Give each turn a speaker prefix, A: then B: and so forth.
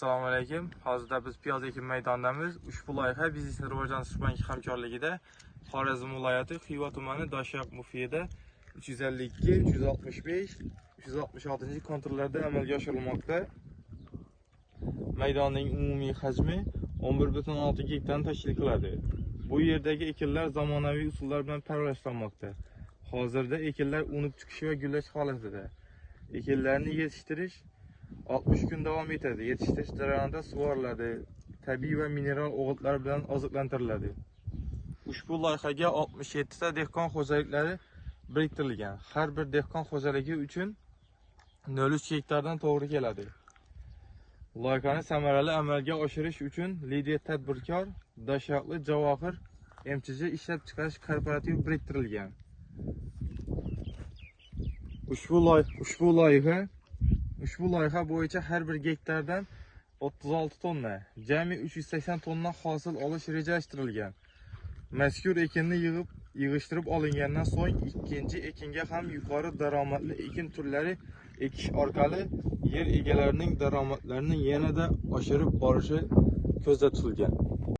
A: Assalomu alaykum. Hozirda biz piyoz ekin maydonidamiz. Ushbu loyiha Biznesni rivojlantirish banki hamkorligida Xorazm viloyati Xiva tumani Dashyoq mufiyida 352, 365, 366 konturlarda amalga oshirilmoqda. Maydonning umumiy hajmi 11,6 gektarni tashkil qiladi. Bu yerdagi ekinlar zamonaviy usullar bilan parvarishlanmoqda. Hozirda ekinlar unib chiqish va gullash holatida. Ekinlarni yetishtirish 60 kun davom etadi. Yetishtirish jarayonida sug'oriladi, tabiiy va mineral o'g'itlar bilan oziqlantiriladi. Ushbu loyihaga 67 ta dehqon xo'jaliklari biriktirilgan. Har bir dehqon xo'jaligi uchun 0,3 gektardan to'g'ri keladi. Loyihani samarali amalga oshirish uchun Lidiya tadbirkor Dashyoqli Javohir MChJ ishlab chiqarish kooperativi biriktirilgan. Ushbu loyiha bo'yicha har bir gektardan 36 tonna, jami 380 tonna hosil olish rejalashtirilgan. Mazkur ekinni yig'ishtirib olingandan so'ng ikkinchi ekinga ham yuqori daromadli ekin turlari ekish orqali yer egalarining daromadlarini yanada oshirib borishi ko'zda tutilgan.